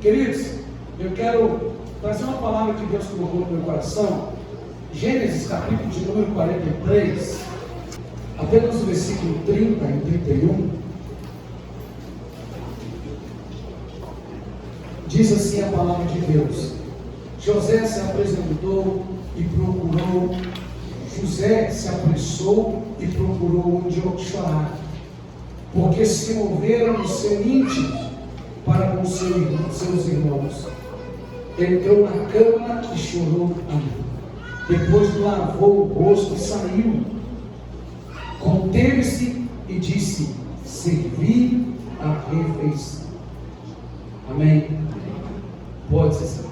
Queridos, eu quero trazer uma palavra que Deus colocou no meu coração. Gênesis, capítulo de número 43, apenas o versículo 30 e 31. Diz assim a palavra de Deus: José se apresentou e procurou. José se apressou e procurou onde chorar, porque se moveram no seu íntimo para com seus irmãos. Entrou na cama e chorou ali. Depois lavou o rosto e saiu. Conteve-se e disse: servi a refeição. Amém. Pode ser.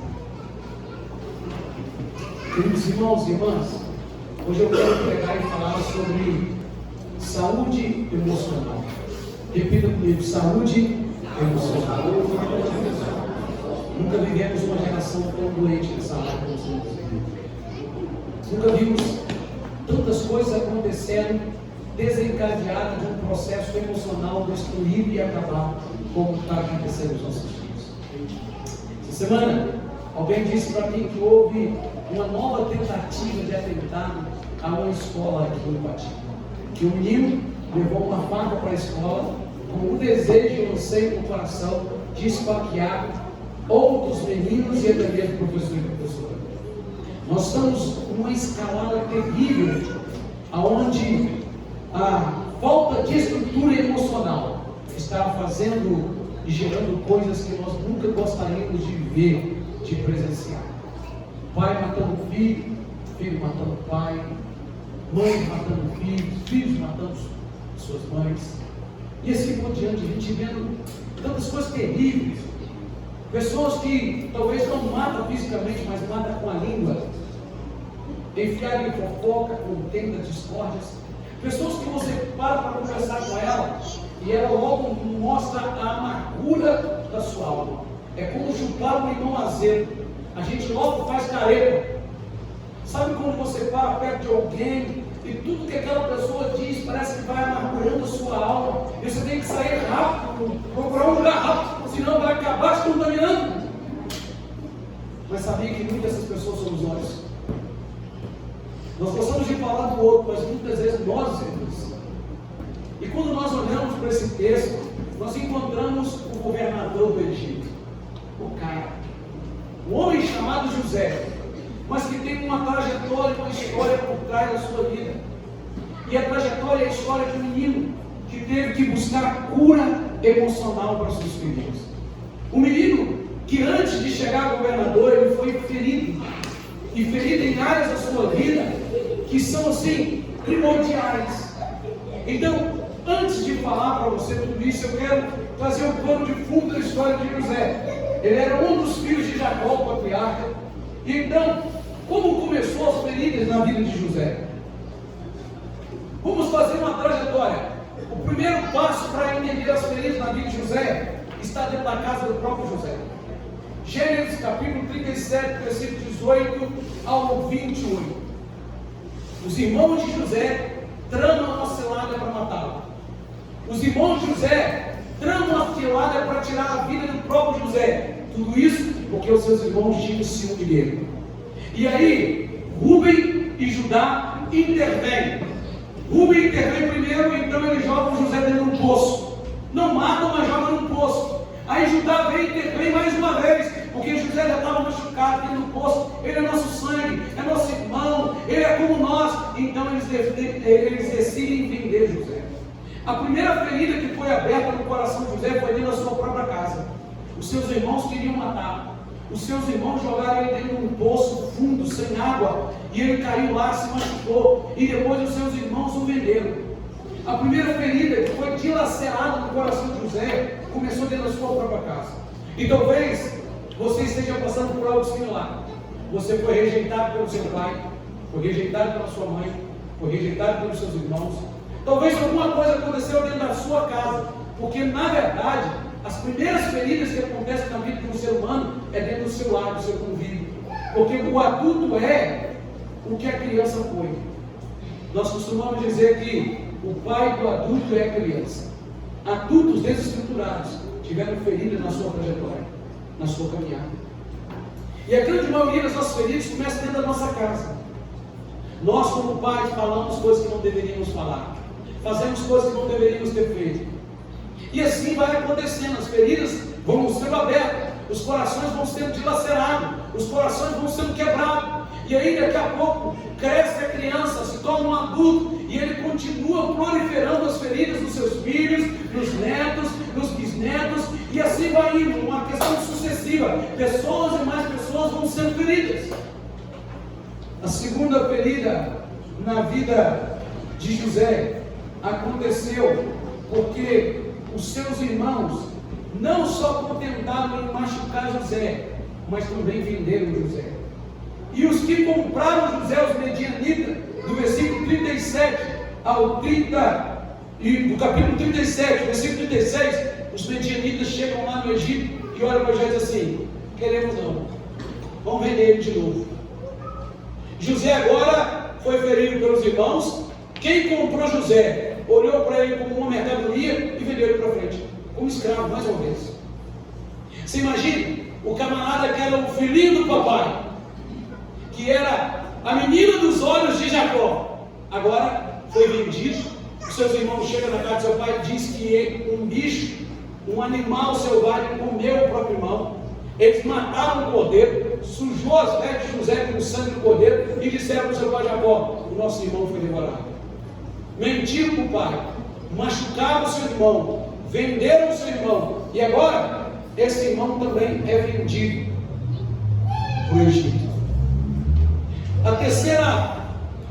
Queridos irmãos e irmãs, hoje eu quero pregar e falar sobre saúde emocional. Repita comigo: saúde emocional. Nunca vivemos uma geração tão doente nessa área como estamos vivendo. Nunca vimos tantas coisas acontecendo desencadeadas de um processo emocional destruído e acabar como está acontecendo nos nossos filhos. Essa semana, alguém disse para mim que houve uma nova tentativa de atentado a uma escola aqui no Pati. Que o menino levou uma faca para a escola com o desejo e o anseio no coração de esfaquear outros meninos e até mesmo professor e professora. Nós estamos numa escalada terrível, onde a falta de estrutura emocional está fazendo e gerando coisas que nós nunca gostaríamos de ver, de presenciar. Pai matando filho, filho matando pai, mães matando filhos, filhos matando suas mães, e assim por diante. A gente vendo tantas coisas terríveis. Pessoas que talvez não matam fisicamente, mas matam com a língua, enfiaram em fofoca, contenda, discórdias. Pessoas que você para conversar com ela e ela logo mostra a amargura da sua alma. É como chupar um limão azedo. A gente logo faz careta. Sabe quando você para perto de alguém e tudo que aquela pessoa diz parece que vai amargurando a sua alma, e você tem que sair rápido, procurar um lugar rápido, senão vai acabar se contaminando. Mas sabia que muitas dessas pessoas somos nós. Nós gostamos de falar do outro, mas muitas vezes nós erramos. E quando nós olhamos para esse texto, nós encontramos o governador do Egito, o Cairo, um homem chamado José, mas que tem uma trajetória, uma história por trás da sua vida. E a trajetória é a história de um menino que teve que buscar cura emocional para seus filhos. Um menino que antes de chegar ao governador, ele foi ferido. E ferido em áreas da sua vida que são assim, primordiais. Então, antes de falar para você tudo isso, eu quero trazer um pano de fundo da história de José. Ele era um dos filhos de Jacó, o patriarca. E então, como começou as feridas na vida de José? Vamos fazer uma trajetória. O primeiro passo para entender as feridas na vida de José está dentro da casa do próprio José. Gênesis capítulo 37, versículo 18 ao 28. Os irmãos de José tramam uma cilada para matá-lo. Os irmãos de José tramam uma cilada para tirar a vida do próprio José. Tudo isso porque os seus irmãos tinham ciúme dele. E aí, Rúben e Judá intervêm. Rúben intervém primeiro, então ele joga José dentro de um poço. Não matam, mas jogam num poço. Aí Judá vem e intervém mais uma vez, porque José já estava machucado dentro do poço. Ele é nosso sangue, é nosso irmão, ele é como nós. Então eles decidem vender José. A primeira ferida que foi aberta no coração de José foi dentro da sua própria casa. Os seus irmãos queriam matar. Os seus irmãos jogaram ele dentro de um poço fundo, sem água, e ele caiu lá, se machucou, e depois os seus irmãos o venderam. A primeira ferida que foi dilacerada no coração de José começou dentro da sua própria casa. E talvez você esteja passando por algo similar. Você foi rejeitado pelo seu pai, foi rejeitado pela sua mãe, foi rejeitado pelos seus irmãos. Talvez alguma coisa aconteceu dentro da sua casa, porque na verdade as primeiras feridas que acontecem na vida de um ser humano é dentro do seu lar, do seu convívio. Porque o adulto é o que a criança foi. Nós costumamos dizer que o pai do adulto é a criança. Adultos desestruturados tiveram feridas na sua trajetória. na sua caminhada. E a grande maioria das nossas feridas começa dentro da nossa casa. Nós, como pais, falamos coisas que não deveríamos falar, fazemos coisas que não deveríamos ter feito, e assim vai acontecendo. As feridas vão sendo abertas, os corações vão sendo dilacerados, os corações vão sendo quebrados, e aí daqui a pouco cresce a criança, se torna um adulto, e ele continua proliferando as feridas dos seus filhos, dos netos, dos bisnetos, e assim vai indo, uma questão sucessiva. Pessoas e mais pessoas vão sendo feridas. A segunda ferida na vida de José aconteceu porque os seus irmãos não só contentaram em machucar José, mas também venderam José. E os que compraram José, os medianitas, do versículo 37 ao 30, e do capítulo 37, versículo 36, os medianitas chegam lá no Egito e olham para José e dizem assim: queremos não, vamos vender ele de novo. José agora foi ferido pelos irmãos. Quem comprou José olhou para ele como uma mercadoria e vendeu ele para frente, como escravo, mais uma vez. Você imagina, o camarada que era o filhinho do papai, que era a menina dos olhos de Jacó, agora foi vendido. Os seus irmãos chegam na casa do seu pai e diz que um bicho, um animal selvagem comeu o próprio irmão. Eles mataram o cordeiro, sujou as vestes de José com o sangue do cordeiro e disseram para o seu pai Jacó: o nosso irmão foi devorado. Mentiram para o pai, machucaram o seu irmão, venderam o seu irmão, e agora esse irmão também é vendido para o Egito. A terceira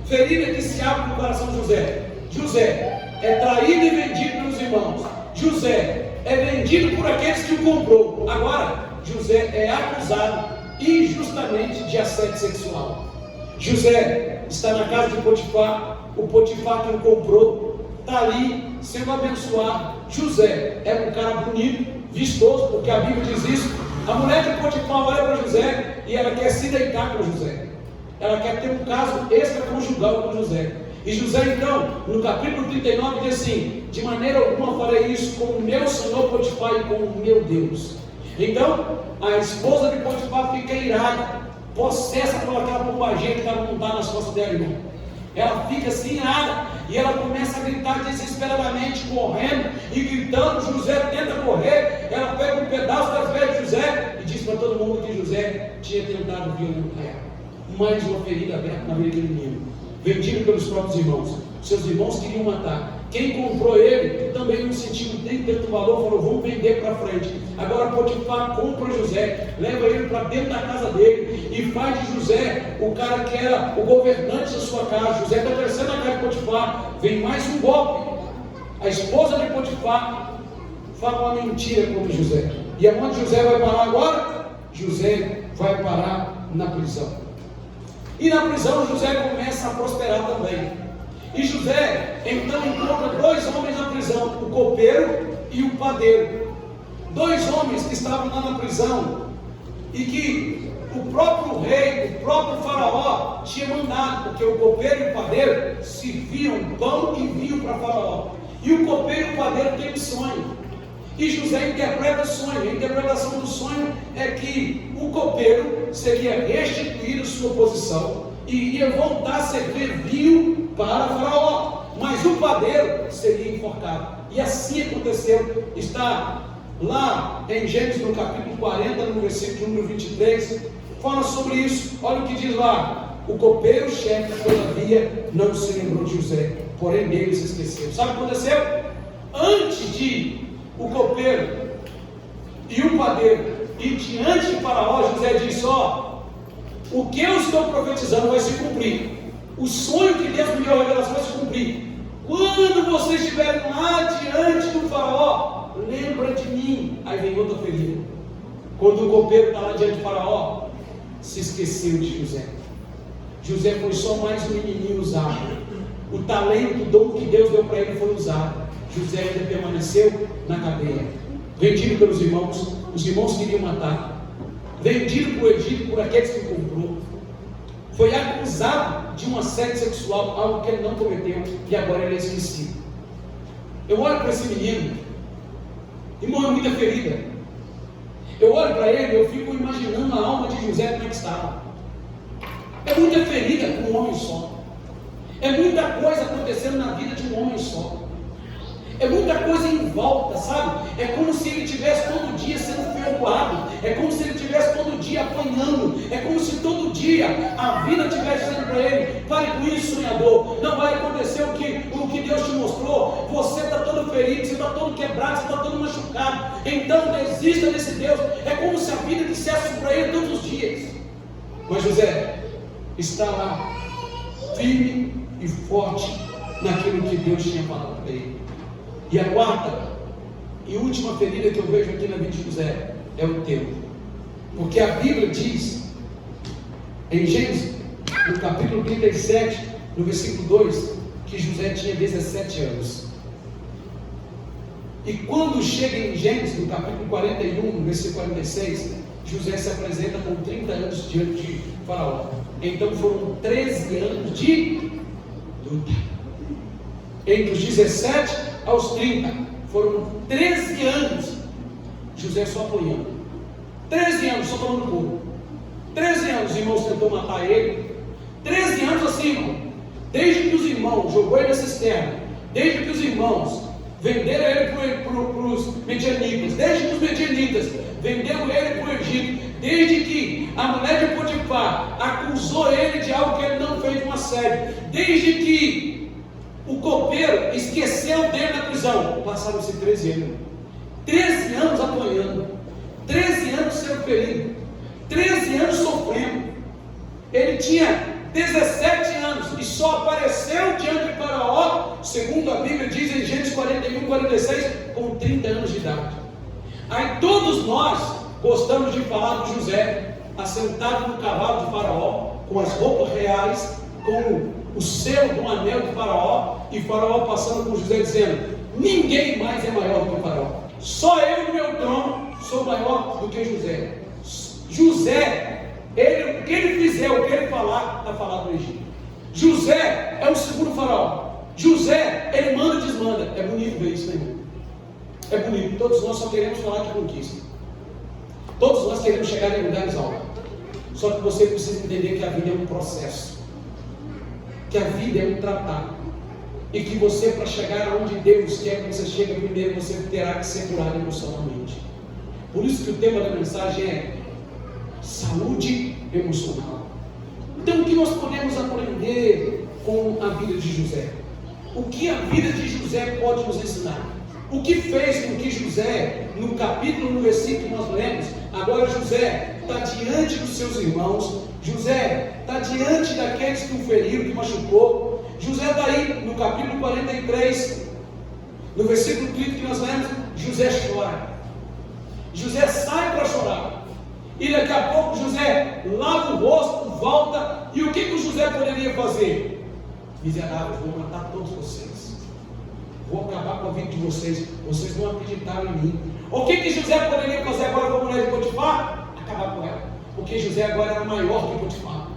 ferida que se abre no coração de José: José é traído e vendido pelos irmãos. José é vendido por aqueles que o comprou. Agora José é acusado injustamente de assédio sexual. José está na casa de Potifar. O Potifar que o comprou está ali sendo abençoado. José era um cara bonito, vistoso, porque a Bíblia diz isso. A mulher de Potifar olha para José e ela quer se deitar com José. Ela quer ter um caso extraconjugal com José. E José então, no capítulo 39, diz assim: de maneira alguma farei isso com o meu senhor Potifar e com o meu Deus. Então, a esposa de Potifar fica irada, possessa por aquela bobageira que estava montada nas costas dela, irmão. Ela fica assim irada, e ela começa a gritar desesperadamente, correndo e gritando. José tenta correr, ela pega um pedaço das vestes de José e diz para todo mundo que José tinha tentado violentar ela. Mais uma ferida aberta na vida do menino, vendido pelos próprios irmãos. Seus irmãos queriam matar. Quem comprou ele também não sentiu nem tanto valor, falou: vamos vender para frente. Agora Potifar compra José, leva ele para dentro da casa dele e faz de José o cara que era o governante da sua casa. José está crescendo na casa de Potifar. Vem mais um golpe. A esposa de Potifar fala uma mentira contra José. E aonde José vai parar agora? José vai parar na prisão. E na prisão José começa a prosperar também. E José então encontra dois homens na prisão, o copeiro e o padeiro. Dois homens que estavam lá na prisão e que o próprio rei, o próprio faraó tinha mandado, porque o copeiro e o padeiro serviam pão e vinho para faraó. E o copeiro e o padeiro têm um sonho. E José interpreta o sonho. A interpretação do sonho é que o copeiro seria restituído sua posição e iria voltar a servir vinho para Faraó, mas o padeiro seria enforcado. E assim aconteceu. Está lá em Gênesis no capítulo 40, no versículo número 23, fala sobre isso. Olha o que diz lá: o copeiro-chefe, todavia, não se lembrou de José, porém dele se esqueceu. Sabe o que aconteceu? Antes de o copeiro e o padeiro ir diante de Faraó, José disse: ó, o que eu estou profetizando vai se cumprir. O sonho que Deus me deu a revelação vai se cumprir. Quando vocês estiverem lá diante do faraó, lembra de mim. Aí vem outra ferida. Quando o copeiro está lá diante do faraó, se esqueceu de José. José foi só mais um menininho usado. O talento, o dom que Deus deu para ele foi usado. José ainda permaneceu na cadeia, vendido pelos irmãos. Os irmãos queriam matar. Vendido para o Egito por aqueles que comprou. Foi acusado de um assédio sexual, algo que ele não cometeu, e agora ele é esquecido. Eu olho para esse menino, irmão, é muita ferida. Eu olho para ele e eu fico imaginando a alma de José como é que estava. É muita ferida com um homem só. É muita coisa acontecendo na vida de um homem só. É muita coisa em volta, sabe? É como se ele estivesse todo dia sendo ferroado. É como se ele estivesse todo dia apanhando. É como se todo dia a vida estivesse dizendo para ele: pare com isso, sonhador. Não vai acontecer o que Deus te mostrou. Você está todo ferido, você está todo quebrado, você está todo machucado. Então desista desse Deus. É como se a vida dissesse para ele todos os dias. Mas José está lá, firme e forte naquilo que Deus tinha falado para ele. E a quarta e última ferida que eu vejo aqui na vida de José é o tempo. Porque a Bíblia diz, em Gênesis, no capítulo 37, no versículo 2, que José tinha 17 anos. E quando chega em Gênesis, no capítulo 41, no versículo 46, José se apresenta com 30 anos diante de Faraó. Então foram 13 anos de luta. Entre os 17 aos 30, foram 13 anos, José só apanhando. 13 anos só tomando couro. 13 anos os irmãos tentou matar ele. 13 anos assim, irmão. Desde que os irmãos jogou ele na cisterna, desde que os irmãos venderam ele para os medianitas, desde que os medianitas venderam ele para o Egito, desde que a mulher de Potifar acusou ele de algo que ele não fez uma série, desde que o copeiro esqueceu dele na prisão, passaram-se 13 anos. 13 anos apanhando, 13 anos sendo ferido, 13 anos sofrendo. Ele tinha 17 anos e só apareceu diante de Faraó, segundo a Bíblia diz em Gênesis 41, 46, com 30 anos de idade. Aí todos nós gostamos de falar de José assentado no cavalo de Faraó, com as roupas reais, com o selo do anel de Faraó, e Faraó passando por José dizendo: ninguém mais é maior do que o Faraó, só eu no meu trono sou maior do que José. José, o que ele fizer, o que ele falar, está falado no Egito. José é o segundo Faraó. José, ele manda e desmanda. É bonito ver isso, né, irmão? É bonito. Todos nós só queremos falar de conquista. Todos nós queremos chegar em lugares altos. Só que você precisa entender que a vida é um processo, que a vida é um tratado, e que você, para chegar aonde Deus quer que você chegue primeiro, você terá que ser curado emocionalmente. Por isso que o tema da mensagem é saúde emocional. Então, o que nós podemos aprender com a vida de José? O que a vida de José pode nos ensinar? O que fez com que José, no capítulo, no versículo que nós lemos, agora José está diante dos seus irmãos, José está diante daqueles que o feriram, que machucou. José está aí no capítulo 43, no versículo 30 que nós lemos, José chora. José sai para chorar. E daqui a pouco José lava o rosto, volta. E o que o José poderia fazer? Miseráveis, vou matar todos vocês. Vou acabar com a vida de vocês. Vocês não acreditaram em mim. O que José poderia fazer agora com a mulher de Potifar? Acabar com ela. Porque José agora era maior que Potifar.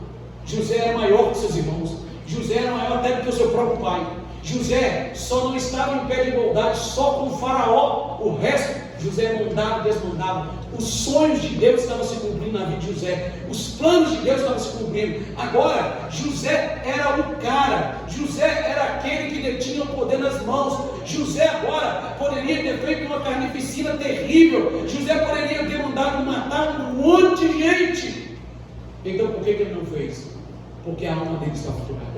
José era maior que seus irmãos. José era maior até do que o seu próprio pai. José só não estava em pé de igualdade só com o Faraó. O resto, José mandava, desmandava. Os sonhos de Deus estavam se cumprindo na vida de José. Os planos de Deus estavam se cumprindo. Agora, José era o cara. José era aquele que detinha o poder nas mãos. José agora poderia ter feito uma carnificina terrível. José poderia ter mandado matar um monte de gente. Então, por que ele não fez? Porque a alma dele estava curada.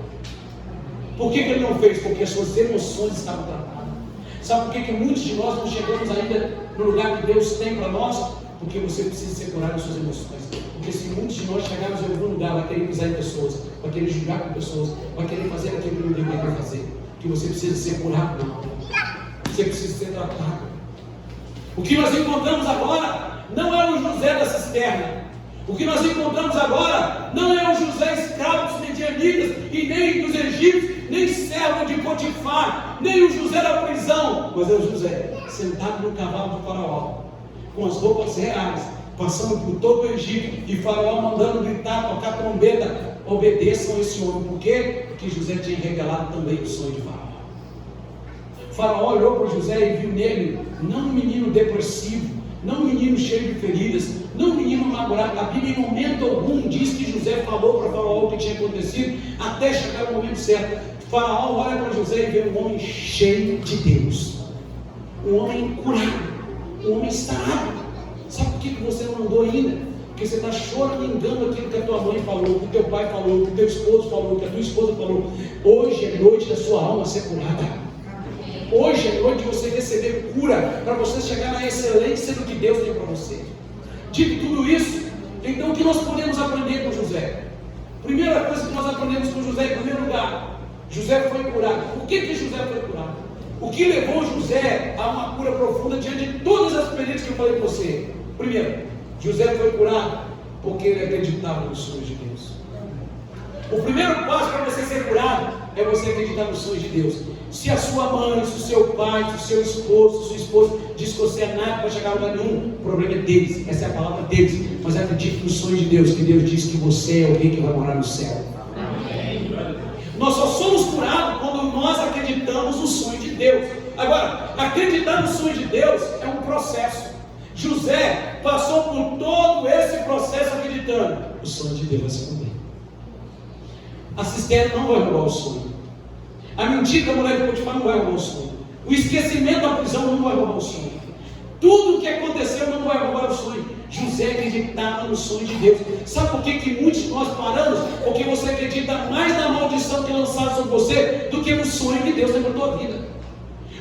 Por que ele não fez? Porque as suas emoções estavam tratadas. Sabe por que muitos de nós não chegamos ainda no lugar que Deus tem para nós? Porque você precisa ser curado nas suas emoções. Porque se muitos de nós chegarmos em algum lugar, vai querer pisar em pessoas, vai querer julgar com pessoas, vai querer fazer aquilo que não deveria fazer. Que você precisa ser curado, não. Você precisa ser tratado. O que nós encontramos agora não é o José da cisterna. O que nós encontramos agora não é o José escravo dos medianitas e nem dos egípcios, nem servo de Potifar, nem o José da prisão, mas é o José sentado no cavalo do Faraó, com as roupas reais, passando por todo o Egito, e Faraó mandando gritar, tocar trombeta: obedeçam a esse homem. Por quê? Porque José tinha revelado também o sonho de Faraó. Faraó olhou para José e viu nele não um menino depressivo, não um menino cheio de feridas, não um menino amargurado. A Bíblia em momento algum diz que José falou para Faraó o que tinha acontecido, até chegar o momento certo. Faraó olha para José e vê um homem cheio de Deus, um homem curado, um homem sarado. Sabe por que você não andou ainda? Porque você está choramingando aquilo que a tua mãe falou, que o teu pai falou, que o teu esposo falou, que a tua esposa falou. Hoje é noite da sua alma ser curada. Hoje é noite de você receber cura, para você chegar na excelência do que Deus tem para você. Dito tudo isso, então o que nós podemos aprender com José? Primeira coisa que nós aprendemos com José, em primeiro lugar, José foi curado. Por que José foi curado? O que levou José a uma cura profunda diante de todas as experiências que eu falei para você? Primeiro, José foi curado porque ele acreditava nos sonhos de Deus. O primeiro passo para você ser curado é você acreditar nos sonhos de Deus. Se a sua mãe, se o seu pai, se o seu esposo, se sua esposa diz que você é nada para chegar a lugar nenhum, o problema é deles, essa é a palavra deles. Mas acredite nos sonhos de Deus, que Deus diz que você é alguém que vai morar no céu. Amém. Nós só somos curados quando nós acreditamos no sonho de Deus. Agora, acreditar no sonho de Deus é um processo. José passou por todo esse processo acreditando: o sonho de Deus vai se cumprir. A cisterna não vai roubar o sonho. A mentira da mulher de Potifar não vai roubar o sonho. O esquecimento da prisão não vai roubar o sonho. Tudo o que aconteceu não vai roubar o sonho. José acreditava no sonho de Deus. Sabe por que muitos de nós paramos? Porque você acredita mais na maldição que é lançada sobre você do que no sonho que Deus tem para a tua vida.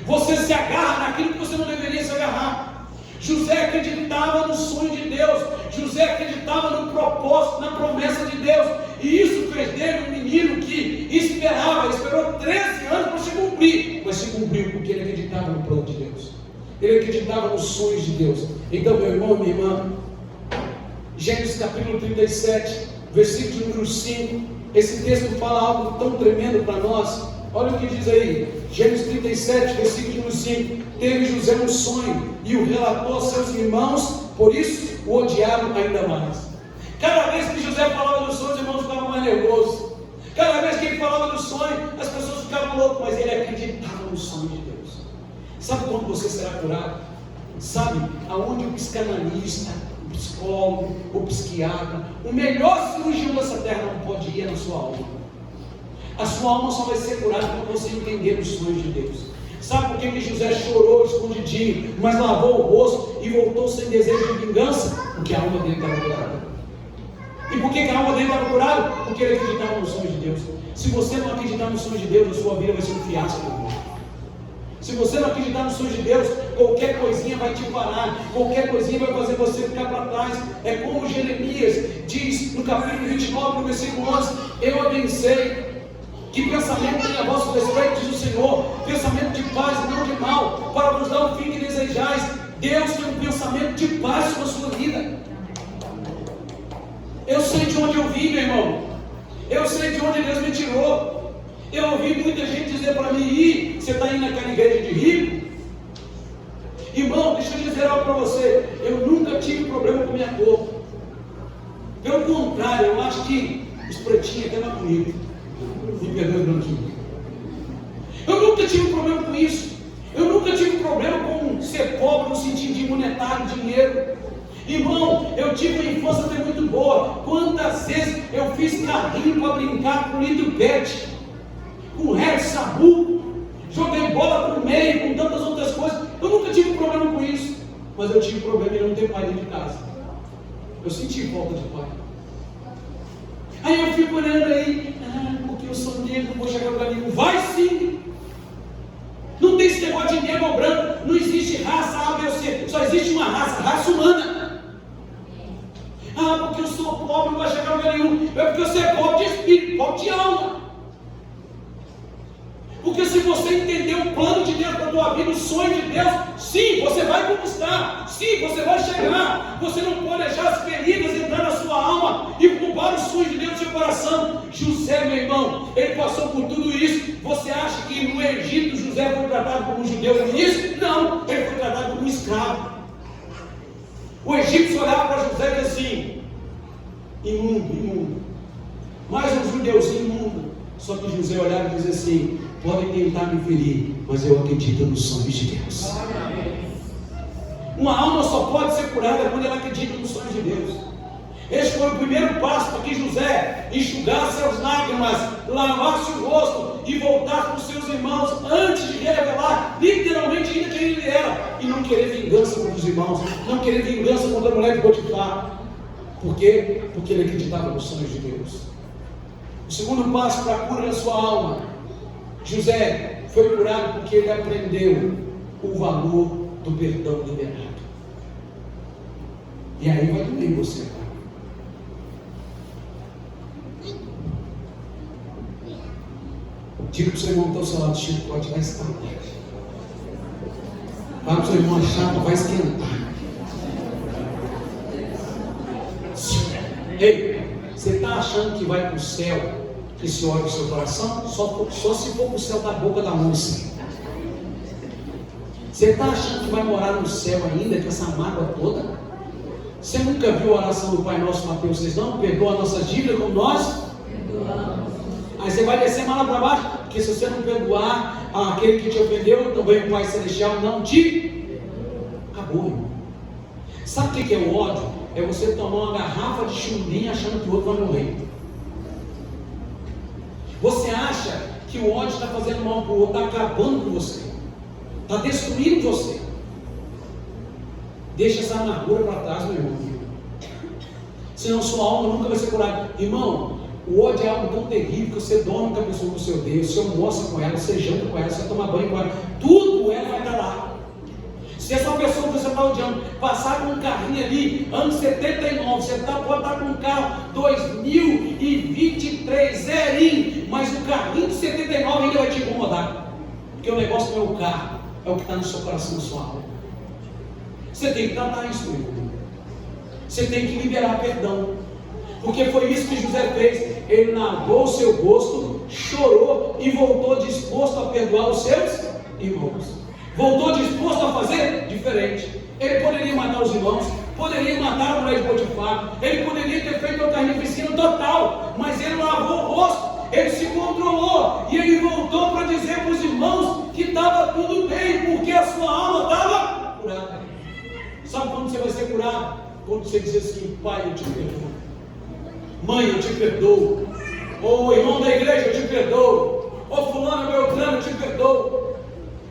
Você se agarra naquilo que você não deveria se agarrar. José acreditava no sonho de Deus. José acreditava no propósito, na promessa de Deus. E isso fez dele um menino que esperou 13 anos para se cumprir. Mas se cumpriu porque ele acreditava no plano de Deus. Ele acreditava nos sonhos de Deus. Então, meu irmão, minha irmã, Gênesis capítulo 37, versículo número 5. Esse texto fala algo tão tremendo para nós. Olha o que diz aí, Gênesis 37, versículo número 5. Teve José um sonho e o relatou aos seus irmãos, por isso o odiaram ainda mais. Cada vez que José falava do sonho, os irmãos ficavam mais nervosos. Cada vez que ele falava do sonho, as pessoas ficavam loucas, mas ele acreditava no sonho de Deus. Sabe quando você será curado? Sabe aonde o psicanalista, o psicólogo, o psiquiatra, o melhor cirurgião dessa terra não pode ir na sua alma. A sua alma só vai ser curada quando você entender os sonhos de Deus. Sabe por que José chorou escondidinho, mas lavou o rosto e voltou sem desejo de vingança? Porque a alma dele estava curada. E por que a alma dele estava curada? Porque ele acreditava nos sonhos de Deus. Se você não acreditar nos sonhos de Deus, a sua vida vai ser um fiasco. Se você não acreditar nos sonhos de Deus, qualquer coisinha vai te parar, qualquer coisinha vai fazer você ficar para trás. É como Jeremias diz no capítulo 29, no versículo 11: eu abençei. Que pensamento tem a vosso respeito, diz o Senhor, pensamento de paz e não de mal, para vos dar o fim que desejais. Deus tem um pensamento de paz sobre a sua vida. Eu sei de onde eu vim, meu irmão. Eu sei de onde Deus me tirou. Eu ouvi muita gente dizer para mim: você está indo naquela igreja de rico? Irmão, deixa eu dizer algo para você. Eu nunca tive problema com minha cor. Pelo contrário, eu acho que os pretinhos até mais bonitos. Me perdoe, branquinho. Eu nunca tive problema com isso. Eu nunca tive problema com ser pobre no sentido de monetário, dinheiro. Irmão, eu tive uma infância até muito boa. Quantas vezes eu fiz carrinho para brincar com litro pet, com Red Sabu, joguei bola com meio, com tantas outras coisas. Eu nunca tive problema com isso. Mas eu tive problema em não ter pai dentro de casa. Eu senti falta de pai. Aí eu fico olhando aí: porque eu sou negro, não vou chegar para nenhum. Vai sim! Não tem esse negócio de negro ou branco. Não existe raça A, B ou C. Só existe uma raça, raça humana. Porque eu sou pobre, não vai chegar a lugar nenhum. É porque você é pobre de espírito, pobre de alma. Porque se você entender o plano de Deus para a tua vida, o sonho de Deus, sim, você vai conquistar, sim, você vai chegar. Você não pode deixar as feridas entrar na sua alma e roubar os sonhos de Deus no seu coração. José, meu irmão, ele passou por tudo isso. Você acha que no Egito José foi tratado como um judeu no início? Não, ele foi tratado como um escravo. O egípcio olhava para José e dizia assim: imundo, imundo. Mais um judeuzinho imundo. Só que José olhava e dizia assim: podem tentar me ferir, mas eu acredito nos sonhos de Deus. Uma alma só pode ser curada quando ela acredita nos sonhos de Deus. Esse foi o primeiro passo para que José enxugasse as lágrimas, lavasse o rosto e voltasse para os seus irmãos antes de revelar literalmente ainda quem ele era. E não querer vingança contra os irmãos, não querer vingança contra a mulher de Potifar. Por quê? Porque ele acreditava nos sonhos de Deus. O segundo passo para a cura da sua alma: José foi curado porque ele aprendeu o valor do perdão liberado. E aí vai doer você, cara. Diga para o seu irmão que está ao seu lado: chicote vai esquentar. Fala para o seu irmão: a chapa vai esquentar. Ei, você está achando que vai para o céu esse ódio do seu coração? Só se for para o céu da boca da onça. Você está achando que vai morar no céu ainda com essa mágoa toda? Você nunca viu a oração do Pai Nosso, Mateus 6, não? Perdoa a nossa dívida como nós perdoamos. Aí você vai descer mais lá para baixo, porque se você não perdoar aquele que te ofendeu, também o Pai Celestial não te acabou, irmão. Sabe o que é o ódio? É você tomar uma garrafa de chumbinho achando que o outro vai morrer. Você acha que o ódio está fazendo mal para o outro, está acabando com você, está destruindo você. Deixa essa amargura para trás, meu irmão. Senão sua alma nunca vai ser curada. Irmão, o ódio é algo tão terrível que você dorme com a pessoa do seu Deus, você almoça com ela, você janta com ela, você toma banho com ela, tudo ela vai estar lá. Se essa pessoa que você está odiando passar com um carrinho ali, anos 79, você pode estar com um carro 2023, zerinho, mas o carrinho de 79 ainda vai te incomodar, porque o negócio não é o carro, é o que está no seu coração, na sua alma. Você tem que tratar isso, meu irmão. Você tem que liberar perdão, porque foi isso que José fez. Ele lavou o seu rosto, chorou e voltou disposto a perdoar os seus irmãos. Voltou disposto a fazer diferente. Ele poderia matar os irmãos, poderia matar a mulher de Potifar, ele poderia ter feito uma carnificina total, mas ele lavou o rosto, ele se controlou e ele voltou para dizer para os irmãos que estava tudo bem, porque a sua alma estava curada. Sabe quando você vai ser curado? Quando você diz assim: pai, eu te perdoo, mãe, eu te perdoo, ou irmão da igreja, eu te perdoo, ou fulano, beltrano, eu te perdoo.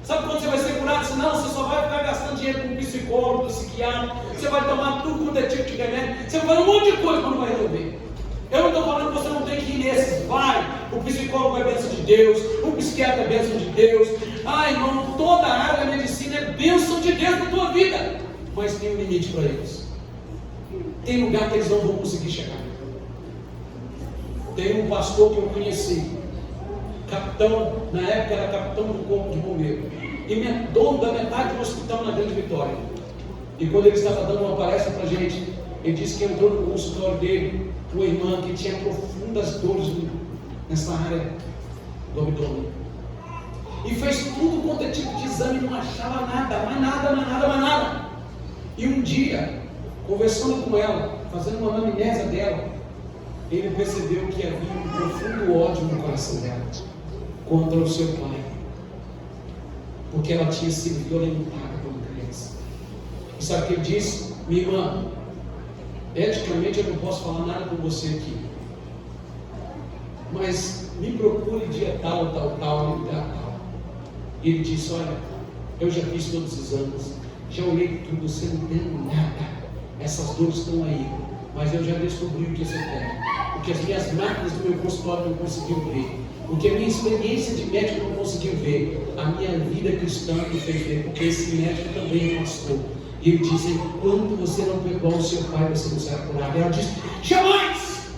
Sabe quando você vai ser curado? Senão você só vai ficar gastando dinheiro com psicólogo, psiquiatra, você vai tomar tudo quanto é tipo de remédio, você vai fazer um monte de coisa quando vai resolver. Eu não estou falando que você não tem que ir nesses. Vai, o psicólogo é bênção de Deus, o psiquiatra é bênção de Deus. Irmão, toda a área da medicina é bênção de Deus na tua vida, mas tem um limite para eles. Tem lugar que eles não vão conseguir chegar. Tem um pastor que eu conheci, capitão, na época era capitão do corpo de bombeiro, e dono da metade do hospital na Grande Vitória. E quando ele estava dando uma palestra para a gente, ele disse que entrou no consultório dele uma irmã que tinha profundas dores nessa área do abdômen, e fez tudo quanto é tipo de exame, não achava nada, mais nada. E um dia, conversando com ela, fazendo uma anamnese dela, ele percebeu que havia um profundo ódio no coração dela contra o seu pai, porque ela tinha sido violentada como criança. E sabe o que ele disse? Minha irmã, eticamente eu não posso falar nada com você aqui, mas me procure dia tal, lugar tal. E ele disse: olha, eu já fiz todos os exames, já olhei tudo, você não tem nada, essas dores estão aí, mas eu já descobri o que você tem, o que as minhas máquinas do meu consultório não conseguiu ver, o que a minha experiência de médico não conseguiu ver, a minha vida cristã me fez ver, porque esse médico também é pastor. E ele disse: enquanto você não perdoar o seu pai, você não será curado. Ela disse: jamais,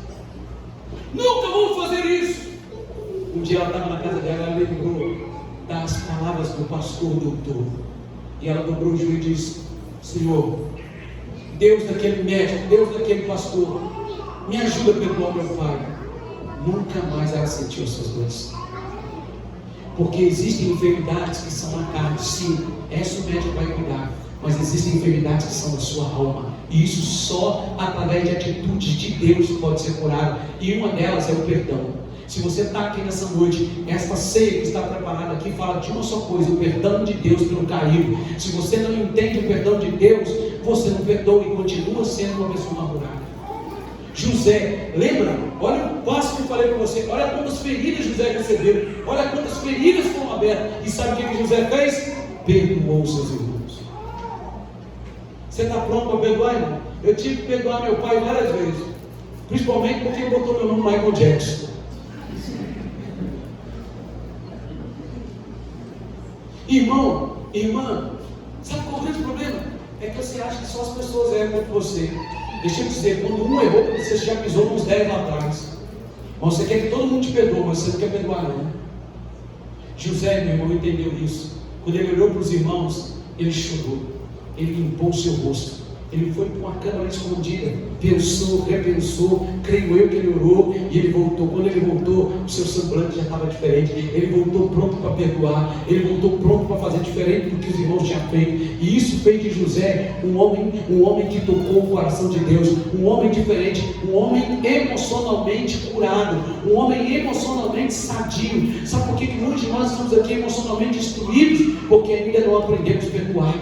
nunca vou fazer isso. Um dia ela estava na casa dela, ela lembrou das palavras do pastor doutor, e ela dobrou o joelho e disse: Senhor, Deus daquele médico, Deus daquele pastor, me ajuda a perdoar meu pai. Nunca mais ela sentiu essas dores, porque existem enfermidades que são na carne, sim, essa o médico vai cuidar, mas existem enfermidades que são na sua alma, e isso só através de atitudes de Deus pode ser curado, e uma delas é o perdão. Se você está aqui nessa noite, esta ceia que está preparada aqui fala de uma só coisa: o perdão de Deus pelo caído. Se você não entende o perdão de Deus, você não perdoa e continua sendo uma pessoa amargurada. José, lembra? Olha o passo que eu falei para você. Olha quantas feridas José recebeu. Olha quantas feridas foram abertas. E sabe o que José fez? Perdoou os seus irmãos. Você está pronto para perdoar, irmão? Eu tive que perdoar meu pai várias vezes. Principalmente porque ele botou meu nome Michael Jackson. Irmão, irmã, sabe qual é o grande problema? É que você acha que só as pessoas erram contra você. Deixa eu te dizer, quando um errou, você já pisou uns 10 lá atrás. Mas você quer que todo mundo te perdoe, mas você não quer perdoar não. José, meu irmão, entendeu isso. Quando ele olhou para os irmãos, ele chorou. Ele limpou o seu rosto. Ele foi para uma câmara escondida, pensou, repensou, creio eu que ele orou, e ele voltou. Quando ele voltou, o seu semblante já estava diferente. Ele voltou pronto para perdoar, ele voltou pronto para fazer diferente do que os irmãos tinham feito. E isso fez de José um homem que tocou o coração de Deus, um homem diferente, um homem emocionalmente curado, um homem emocionalmente sadio. Sabe por que muitos de nós estamos aqui emocionalmente destruídos? Porque ainda não aprendemos a perdoar.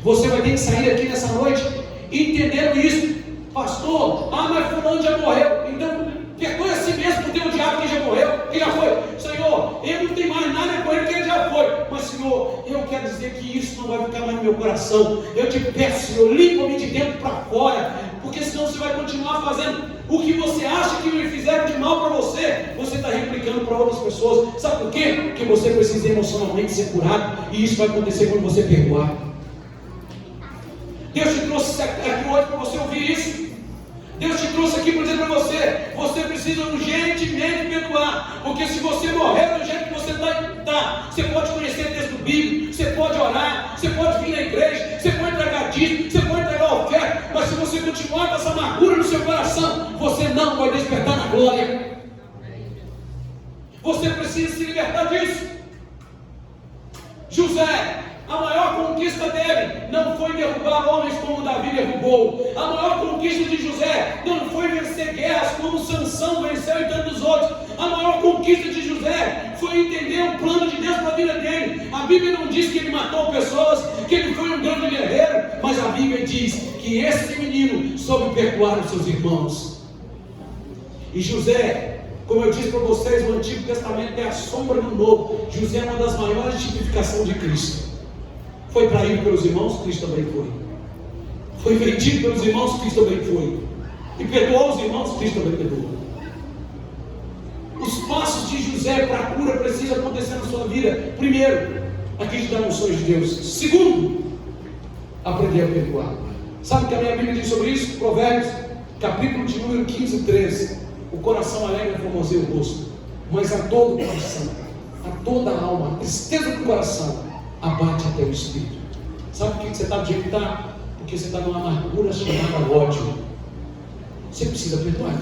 Você vai ter que sair aqui nessa noite entendendo isso. Pastor, mas fulano já morreu. Então, perdoe a si mesmo por ter um diabo que já morreu, que já foi. Senhor, eu não tenho mais nada com ele, que ele já foi. Mas, Senhor, eu quero dizer que isso não vai ficar mais no meu coração. Eu te peço, Senhor, limpa-me de dentro para fora. Porque senão você vai continuar fazendo o que você acha que me fizeram de mal para você. Você está replicando para outras pessoas. Sabe por quê? Porque você precisa emocionalmente ser curado. E isso vai acontecer quando você perdoar. Deus te trouxe aqui hoje para você ouvir isso. Deus te trouxe aqui para dizer para você: você precisa urgentemente perdoar. Porque se você morrer do jeito que você está, você pode conhecer o texto bíblico, você pode orar, você pode vir na igreja, você pode entregar dízimo, você pode entregar oferta, mas se você continuar com essa amargura no seu coração, você não vai despertar na glória. Você precisa se libertar disso. José, a maior conquista dele não foi derrubar homens como Davi derrubou. A maior conquista de José não foi vencer guerras como Sansão venceu e tantos outros. A maior conquista de José foi entender o plano de Deus para a vida dele. A Bíblia não diz que ele matou pessoas, que ele foi um grande guerreiro, mas a Bíblia diz que esse menino soube perdoar os seus irmãos. E José, como eu disse para vocês, o Antigo Testamento é a sombra do Novo. José é uma das maiores tipificações de Cristo. Foi traído pelos irmãos, Cristo também foi. Foi vendido pelos irmãos, Cristo também foi. E perdoou os irmãos, Cristo também perdoou. Os passos de José para a cura precisam acontecer na sua vida. Primeiro, acreditar nos sonhos de Deus. Segundo, aprender a perdoar. Sabe o que a minha Bíblia diz sobre isso? Provérbios, capítulo de número 15, 13. O coração alegre formoseia o rosto, mas a todo o coração, a toda a alma, a tristeza do coração abate até o espírito. Sabe por que você está do jeito que está? Porque você está numa amargura chamada ódio. Você precisa perdoar.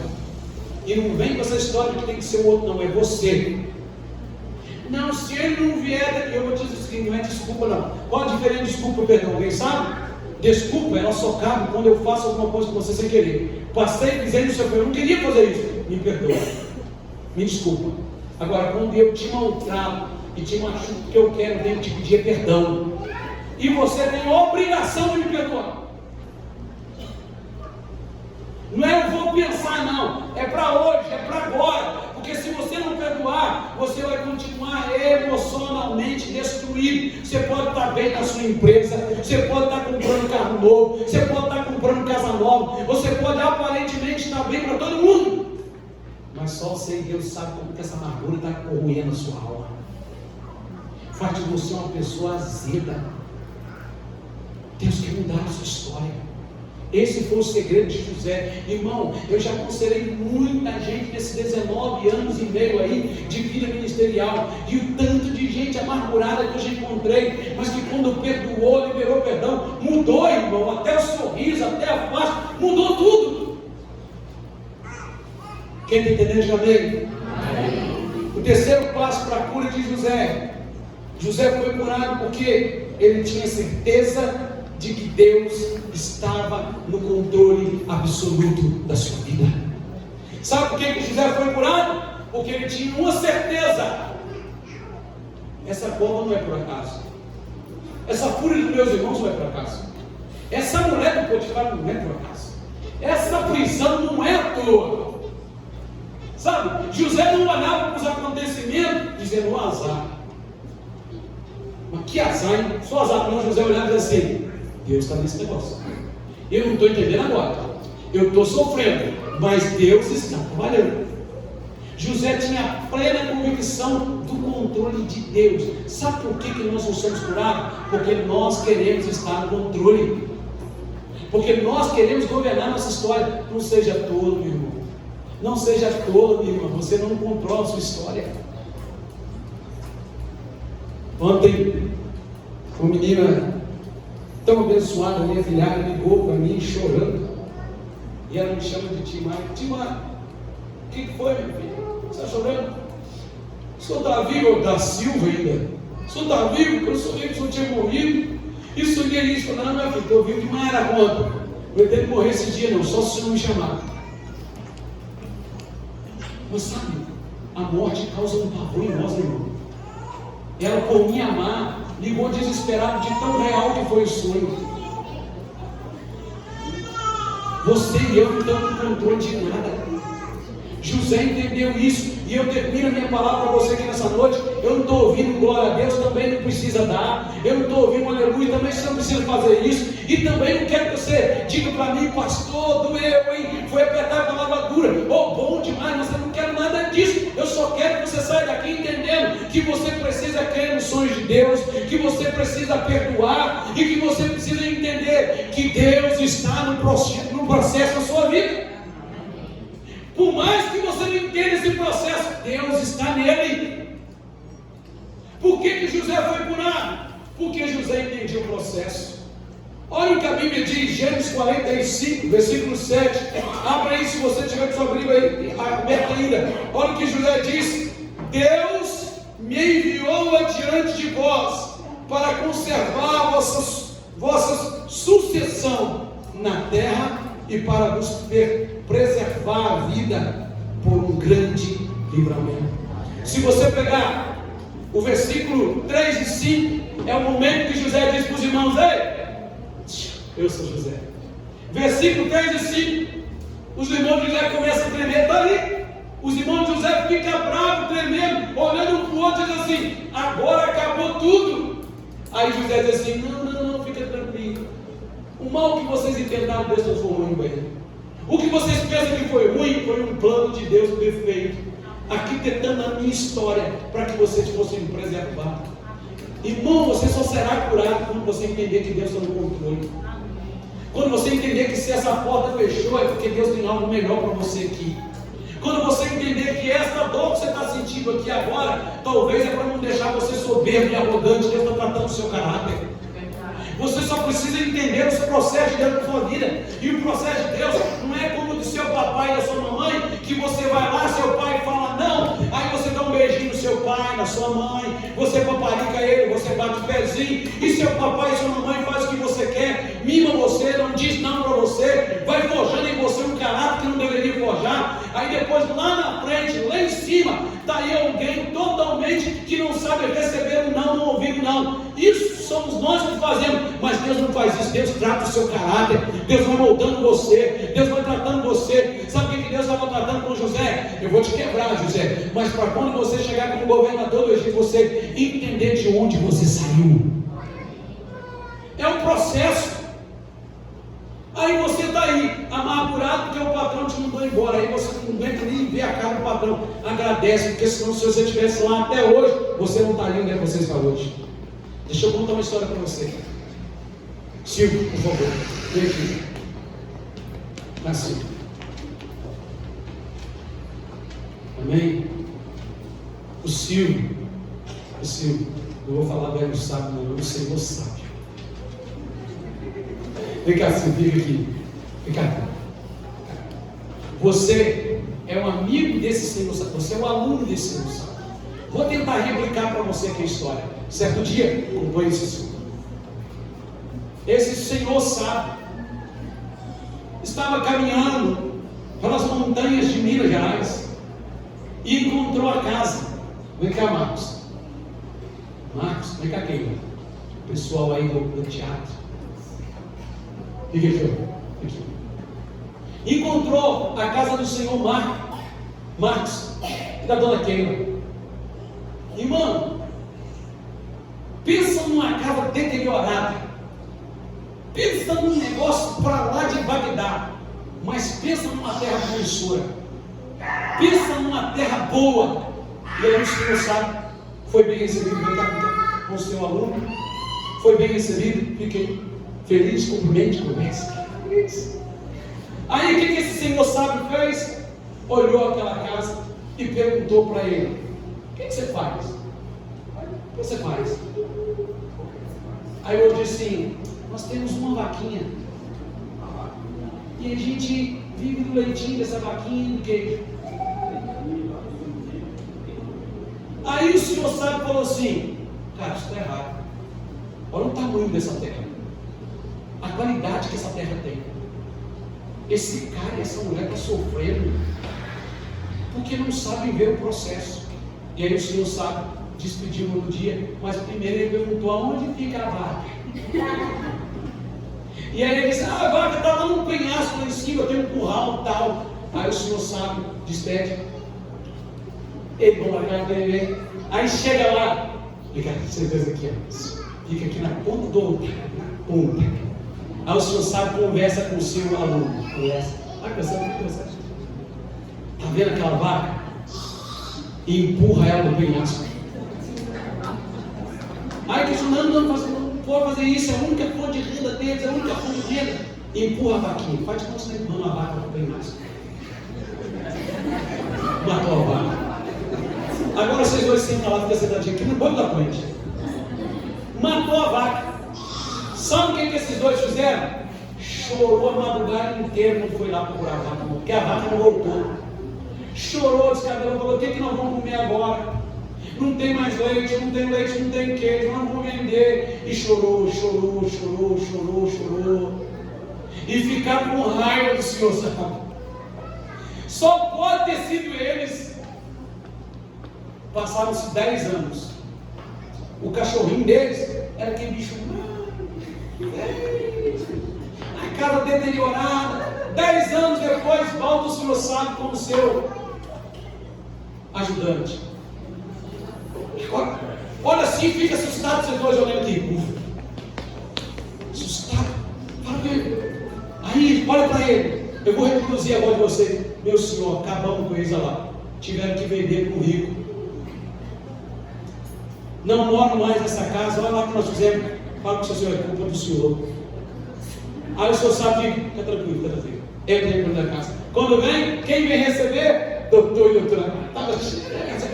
E não vem com essa história que tem que ser o outro, não, é você. Não, se ele não vier daqui, eu vou te dizer que não é desculpa não. Qual a diferença de desculpa e perdão? Alguém sabe? Desculpa, ela só cabe quando eu faço alguma coisa com você sem querer. Passei, pisei no seu pé, eu não queria fazer isso. Me perdoa, me desculpa. Agora, quando eu te maltrato e te machuco, o que eu quero, eu tenho que te pedir perdão. E você tem a obrigação de me perdoar. Não é eu vou pensar, não. É para hoje, é para agora. Porque se você não perdoar, você vai continuar emocionalmente destruído. Você pode estar bem na sua empresa, você pode estar comprando carro novo, você pode estar comprando casa nova, você pode aparentemente estar bem para todo mundo. Mas só você e Deus sabe como que essa amargura está corroendo a sua alma. Faz de você uma pessoa azeda. Deus quer mudar a sua história. Esse foi o segredo de José. Irmão, eu já aconselhei muita gente nesses 19 anos e meio aí de vida ministerial. E o tanto de gente amargurada que eu já encontrei, mas que quando perdoou, liberou perdão, mudou, irmão, até o sorriso, até a face, mudou tudo. Quem está entendendo, diga amém? O terceiro passo para a cura de José. José foi curado porque ele tinha certeza de que Deus estava no controle absoluto da sua vida. Sabe por que José foi curado? Porque ele tinha uma certeza: essa cova não é por acaso, essa fúria dos meus irmãos não é por acaso, essa mulher do Potifar não é por acaso, essa prisão não é à toa. Sabe, José não olhava para os acontecimentos dizendo: o azar. Mas que azar, hein? Só azar. Não, José olhava e dizia assim: Deus está nesse negócio. Eu não estou entendendo agora, eu estou sofrendo, mas Deus está trabalhando. José tinha plena convicção do controle de Deus. Sabe por que nós não somos curados? Porque nós queremos estar no controle, porque nós queremos governar nossa história. Não seja tolo, meu irmão. Não seja tolo, minha irmã. Você não controla a sua história. Ontem, uma menina tão abençoada, minha filhada, ligou para mim chorando. E ela me chama de Timar. Timar, o que foi, minha filha? Você está chorando? O senhor está vivo? Da Silva ainda. O senhor está vivo? Eu sonhei que o senhor tinha morrido. E sonhei isso. Não, minha filha, estou vivo de mais era quanto? Eu tenho que morrer esse dia, não, só se o senhor me chamar. Mas sabe, a morte causa um pavor em nós, irmão. Ela, por me amar, ligou desesperado de tão real que foi o sonho. Você e eu não estamos no controle de nada. José entendeu isso. E eu termino a minha palavra para você aqui nessa noite. Eu não estou ouvindo glória a Deus, também não precisa dar. Eu não estou ouvindo aleluia, também você não precisa fazer isso. E também não quero que você diga para mim: pastor, doeu, hein? Foi apertado na lavadura. Oh, bom demais, mas eu não quero nada disso. Eu só quero que você saia daqui entendendo que você precisa crer nos sonhos de Deus, que você precisa perdoar e que você precisa entender que Deus está no processo da sua vida. Por mais que você não entenda esse processo, Deus está nele. Por que José foi curado? Porque José entendia o processo. Olha o que a Bíblia diz, Gênesis 45, versículo 7. Abra aí se você tiver com sua Bíblia aí aberta ainda. Olha o que José diz: Deus me enviou adiante de vós para conservar vossa sucessão na terra e para vos preservar a vida por um grande livramento. Se você pegar o versículo 3 e 5, é o momento que José diz para os irmãos: ei, eu sou José. Versículo 3 e 5, os irmãos de José começam a tremer. Está ali. Os irmãos de José ficam bravos, tremendo, olhando um para o outro e dizem assim: agora acabou tudo. Aí José diz assim: não, fica tranquilo. O mal que vocês intentaram, Deus transformou em bem. O que vocês pensam que foi ruim, foi um plano de Deus perfeito, arquitetando a minha história para que vocês fossem preservados. Irmão, você só será curado quando você entender que Deus está no controle. Quando você entender que se essa porta fechou, é porque Deus tem algo melhor para você aqui. Quando você entender que essa dor que você está sentindo aqui agora, talvez é para não deixar você soberbo e arrogante. Deus está tratando o seu caráter. Você só precisa entender o seu processo de Deus na sua vida. E o processo de Deus não é como o do seu papai e da sua mamãe, que você vai lá, seu pai fala não, aí você dá um beijinho no seu pai, na sua mãe, você paparica ele, você bate o pezinho, e seu papai e sua mamãe faz o que você quer, mima você, não diz não para você, vai forjando em você um caráter que não deveria forjar. Aí depois lá na frente, lá em cima, está aí alguém totalmente que não sabe receber um não ouvir um não. Isso somos nós que fazemos, mas Deus não faz isso. Deus trata o seu caráter, Deus vai moldando você, Deus vai tratando você. Sabe o que Deus estava tratando com José? Eu vou te quebrar, José, mas para quando você chegar como governador do Egito, você entender de onde você saiu. É um processo. Aí você está aí, amargurado porque o patrão te mandou embora. Aí você não aguenta nem ver a cara do patrão. Agradece, porque senão se você estivesse lá até hoje, você não estaria onde você está hoje. Deixa eu contar uma história para você. Silvio, por favor, vem aqui. Nasceu. Amém? O Silvio, não vou falar velho sábio, não, o Senhor sabe. Vem cá, Silvio, fica aqui. Vem cá. Você é um amigo desse Senhor sábio, você é um aluno desse Senhor sábio. Vou tentar replicar para você aqui a história. Certo dia, acompanhe esse assunto. Esse Senhor sábio estava caminhando pelas montanhas de Minas Gerais, e encontrou a casa. Vem cá, Marcos. Marcos, vem cá, Keila. O pessoal aí do teatro. Fica aqui. Encontrou a casa do senhor Marcos e da dona Keila. Irmão, pensa numa casa deteriorada, pensa num negócio para lá de Bagdá, mas pensa numa terra promissora, pensa numa terra boa. E aí o senhor sabe, foi bem recebido com o seu aluno, foi bem recebido, fiquei feliz, cumprimente, conversa. Aí o que esse senhor sábio fez? Olhou aquela casa e perguntou para ele: o que você faz? O que você faz? Aí eu disse assim: nós temos uma vaquinha e a gente vive do leitinho dessa vaquinha e do queijo. Aí o senhor sábio falou assim: cara, isso está errado. Olha o tamanho dessa terra, a qualidade que essa terra tem. Esse cara e essa mulher estão sofrendo porque não sabem ver o processo. E aí o senhor sábio despediu no dia, mas primeiro ele perguntou: aonde fica a vaca? E aí ele disse: a vaca está lá no penhasco lá em cima, tem um curral e tal. Aí o senhor sábio despede, ele vai largar dele. Aí chega lá, fica certeza aqui, ó, fica aqui na ponta do outro, na ponta. Aí o senhor sábio conversa com o seu aluno. Conversa. Está vendo aquela vaca? E empurra ela no penhasco. Aí que não pode fazer isso, é a única fonte de renda deles, é a única fonte de renda. E empurra a vaquinha. Faz de conta que você está empurrando a vaca no penhasco. Matou a vaca. Agora vocês dois sentam lá, fica sentadinho aqui no banco da frente. Matou a vaca. Sabe o que esses dois fizeram? Chorou a madrugada inteira quando foi lá procurar a vaca, porque a vaca não voltou. Chorou, descabelou, falou: o que nós vamos comer agora? Não tem mais leite, não tem queijo, não vamos vender. E chorou. E ficaram com raiva do senhor sábio. Só pode ter sido eles. Passaram-se 10 anos. O cachorrinho deles era aquele bicho, a casa deteriorada. 10 anos depois, volta o senhor sábio como seu ajudante. Olha assim, fica assustado, vocês dois olhando aqui. Assustado. Fala com ele. Aí, olha para ele. Eu vou reproduzir a voz de você. Meu senhor, acabamos com eles lá. Tiveram que vender para o rico. Não moro mais nessa casa. Olha lá o que nós fizemos. Fala com o senhor, é culpa do senhor. Aí o senhor sabe, fica tranquilo. Ele tem dentro da casa. Quando vem, quem vem receber? Doutor e doutora. Estava cheio da casa.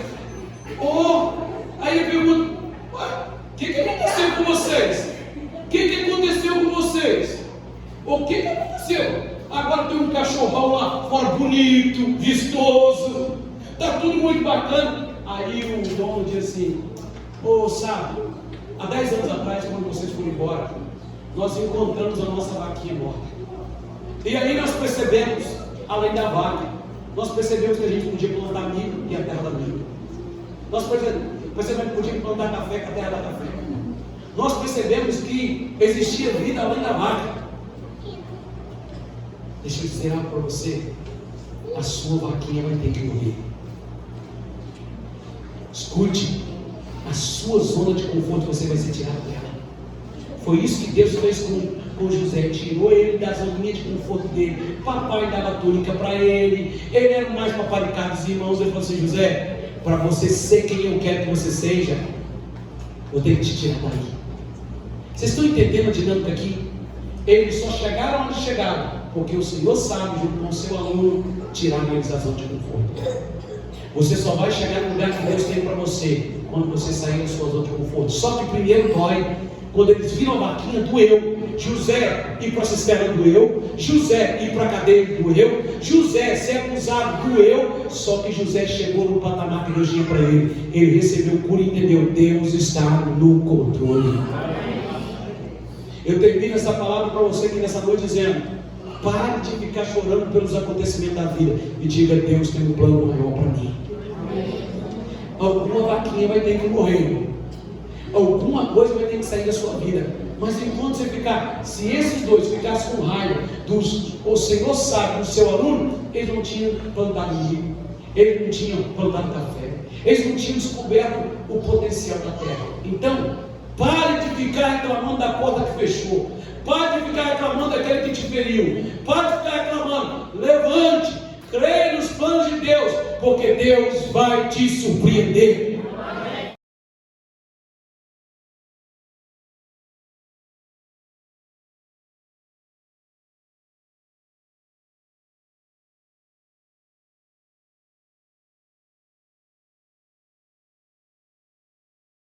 Aí eu pergunto: o que aconteceu com vocês? O que aconteceu com vocês? O que aconteceu? Agora tem um cachorrão lá fora, bonito, vistoso, está tudo muito bacana. Aí o dono diz assim: sabe, há 10 anos atrás, quando vocês foram embora, nós encontramos a nossa vaquinha morta. E aí nós percebemos, além da vaca, nós percebemos que a gente podia plantar milho e a terra da milho. Nós percebemos que podia plantar café com a terra da café. Nós percebemos que existia vida além da vaca. Deixa eu dizer algo para você: a sua vaquinha vai ter que morrer. Escute, a sua zona de conforto você vai ser tirado dela. Foi isso que Deus fez com José. Tirou ele da zona de conforto dele. Papai dava túnica para ele. Ele era o mais paparicado dos irmãos. Ele falou assim: José, para você ser quem eu quero que você seja, eu tenho que te tirar daí. Vocês estão entendendo a dinâmica aqui? Eles só chegaram onde chegaram porque o Senhor sabe, junto com o seu aluno, tirar eles da zona de conforto. Você só vai chegar no lugar que Deus tem para você quando você sair da sua zona de conforto. Só que primeiro dói. Quando eles viram a vaquinha, doeu. José ir para a cisterna, doeu. José ir para a cadeia, doeu. José ser acusado, doeu. Só que José chegou no patamar que Deus tinha para ele. Ele recebeu cura e entendeu: Deus está no controle. Eu termino essa palavra para você aqui nessa noite dizendo: Pare de ficar chorando pelos acontecimentos da vida e diga: Deus tem um plano maior para mim. Alguma vaquinha vai ter que morrer, alguma coisa vai ter que sair da sua vida. Mas enquanto você ficar, se esses dois ficassem com raiva o Senhor sabe, do seu aluno, eles não tinham plantado milho, eles não tinham plantado café, eles não tinham descoberto o potencial da terra. Então, pare de ficar reclamando da porta que fechou, pare de ficar reclamando daquele que te feriu, pare de ficar reclamando. Levante, creia nos planos de Deus, porque Deus vai te surpreender.